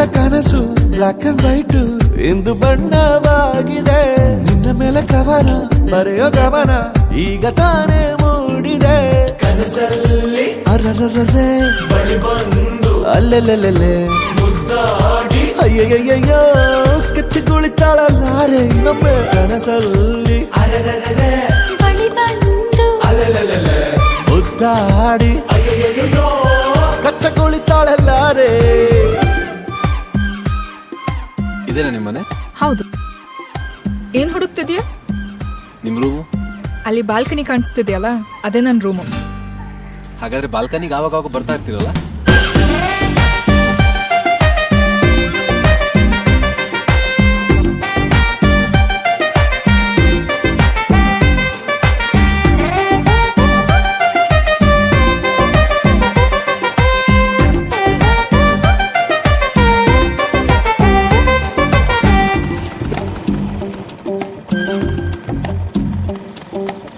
ಕಂಡ ಕನಸು black and white ಇಂದು ಬಣ್ಣವಾಗಿದೆ. ನಿನ್ನ ಮೇಲೆ ಕವನ ಬರೆಯೋ ಗಮನ ಈಗ ತಾನೇ ಮೂಡಿದೆ. ಕನಸಲ್ಲಿ ಅರರರರೆ ಬಳಿ ಬಂದು ಅಲ್ಲೆಲ್ಲೆಲ್ಲೆ ಮುದ್ದಾಡಿ ಅಯ್ಯಯ್ಯಯ್ಯೋ ಕಚ್ಚಿ ಕುಳಿತಾಳಲ್ಲಾರೆ ಇನ್ನೊಮ್ಮೆ ಕನಸಲ್ಲಿ ಅರರರರೆ ಬಳಿ ಬಂದು ಅಲ್ಲೆಲ್ಲೆಲ್ಲೆ ಮುದ್ದಾಡಿ ಅಯ್ಯಯ್ಯಯ್ಯೋ ಕಚ್ಚ ಕುಳಿತಾಳಲ್ಲಾರೆ. ಇದೇನಾ ನಿಮ್ಮನೆ? ಹೌದು. ಏನ್ ಹುಡುಕ್ತಿದ್ಯಾ? ನಿಮ್ ರೂಮು ಅಲ್ಲಿ ಬಾಲ್ಕನಿ ಕಾಣಿಸ್ತಿದ್ಯಲ್ಲ, ಅದೇ ನನ್ನ ರೂಮು. ಹಾಗಾದ್ರೆ ಬಾಲ್ಕನಿಗೆ ಆವಾಗ ಬರ್ತಾ ಇರ್ತೀರಲ್ಲ?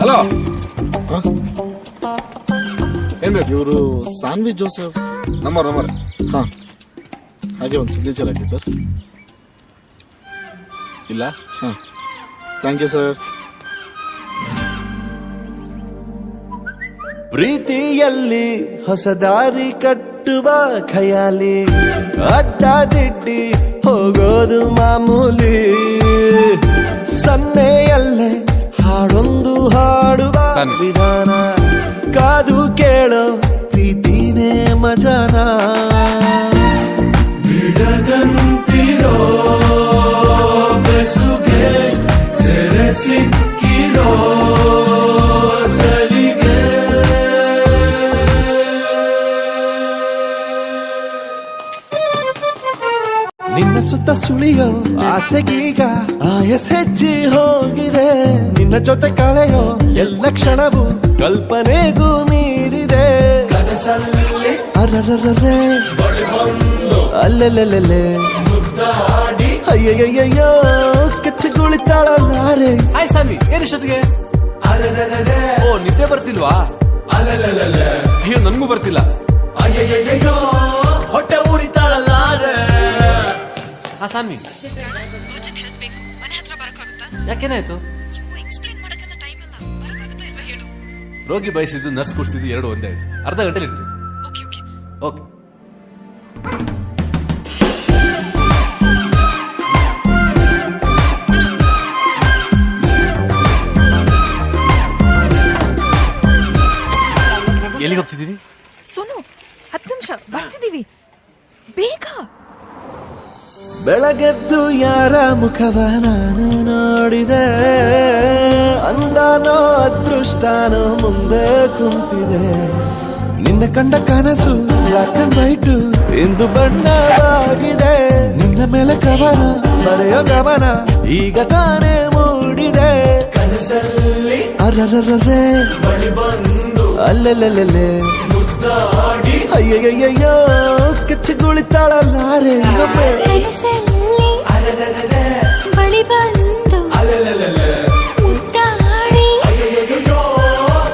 ಹಲೋ, ಏನ್ ಬೇಕು? ಇವರು ಸಾನ್ವಿ ಜೋಸೆಫ್. ನಂಬರ್ ಹಾ, ಹಾಗೆ ಒಂದು ಸಿಗ್ನೇಚರ್ ಹಾಕಿ ಸರ್. ಇಲ್ಲ. ಹಾ, ಥ್ಯಾಂಕ್ ಯು ಸರ್. ಪ್ರೀತಿಯಲ್ಲಿ ಹೊಸ ದಾರಿ ಕಟ್ಟುವ ಖಯಾಲಿ, ಅಡ್ಡ ದಿಡ್ಡಿ ಹೋಗೋದು ಮಾಮೂಲಿ. ಸನ್ನೆಯಲ್ಲೇ ಹಾಡೊಂದು ಹಾಡುವ ವಿಧಾನ, ಕಾದು ಕೇಳೋ ಪ್ರೀತಿನೇ ಮಜಾನ. ಬಿಡದಂತಿರೋ ಬೆಸುಗೆ ಸೆರೆ ಸಿಕ್ಕಿರೋ ಸಲಿಗೆ. ನಿನ್ನ ಸುತ್ತ ಸುಳಿಯೋ ಆಸೆಗೀಗ ಆಯಸ್ ಹೆಚ್ಚಿ ಹೋಗಿದೆ. ನಿನ್ನ ಜೊತೆ ಕಳೆಯೋ ಎಲ್ಲ ಕ್ಷಣವು ಕಲ್ಪನೆಗೂ ಮೀರಿದೆ. ಕನಸಲ್ಲಿ ಅರರರರೆ ಅಲ್ಲೆಲ್ಲೆಲ್ಲೆ ಅಯ್ಯಯ್ಯಯ್ಯೋ ಕಚ್ಚಿ ಕುಳಿತಾಳಲ್ಲಾರೆ. ಹಾಯ್ ಸಾನ್ವಿ, ಏನಿಷ್ಟೊತ್ತಿಗೆ? ಓ, ನಿದ್ದೆ ಬರ್ತಿಲ್ವಾ? ಅಯ್ಯೋ, ನನ್ಗೂ ಬರ್ತಿಲ್ಲ. ಅಯ್ಯಯ್ಯಯ್ಯೋ ಹೊಟ್ಟೆ ಊರಿತಾಳಲ್ಲಾರೆ. ಹಾ ಸಾನ್ವಿ, ಯಾಕೇನಾಯ್ತು? ರೋಗಿ ಬಯಸಿದ್ದು ನರ್ಸ್ ಕುಡಿಸಿದ್ದು ಎರಡು ಒಂದೇ ಆಯ್ತು. ಅರ್ಧ ಗಂಟೆಲಿ ಇರ್ತೀನಿ. ಓಕೆ. ಎಲ್ಲಿಗೆ ಹೋಗ್ತಿದ್ದೀವಿ? ಸೋನು, 10 ನಿಮಿಷ ಬರ್ತಿದೀವಿ, ಬೇಗ. ಬೆಳಗೆದ್ದು ಯಾರ ಮುಖವ ನಾನು ನೋಡಿದೆ, ಅಂದಾನೋ ಅದೃಷ್ಟನೋ ಮುಂದೆ ಕುಂತಿದೆ. ನಿನ್ನ ಕಂಡ ಕನಸು ಬ್ಲಾಕ್ ಅಂಡ್ ವೈಟ್ ಇಂದು ಬಣ್ಣವಾಗಿದೆ. ನಿನ್ನ ಮೇಲೆ ಕವನ ಬರೆಯೋ ಗಮನ ಈಗ ತಾನೇ ಮೂಡಿದೆ. ಕನಸಲ್ಲಿ ಅರರರರೆ ಬಳಿ ಬಂದು ಅಲ್ಲೆಲ್ಲೆಲ್ಲೆ ಮುದ್ದಾಡಿ ಅಯ್ಯಯ್ಯಯ್ಯೋ ಕಚ್ಚಿ ಕುಳಿತಾಳಲ್ಲಾರೆ ಇನ್ನೊಮ್ಮೆ ಬಳಿ ಬಂದು ಮುದ್ದಾಡಿ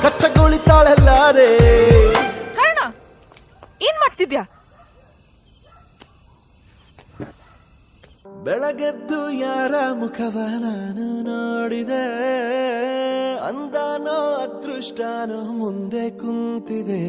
ಕಚ್ಚ ಕುಳಿತಾಳಲ್ಲಾರೆ. ಕಾರಣ ಏನ್ ಮಾಡ್ತಿದ್ಯಾ? ಬೆಳಗೆದ್ದು ಯಾರ ಮುಖವ ನಾನು ನೋಡಿದೆ, ಅಂದಾನೋ ಅದೃಷ್ಟನೋ ಮುಂದೆ ಕುಂತಿದೆ.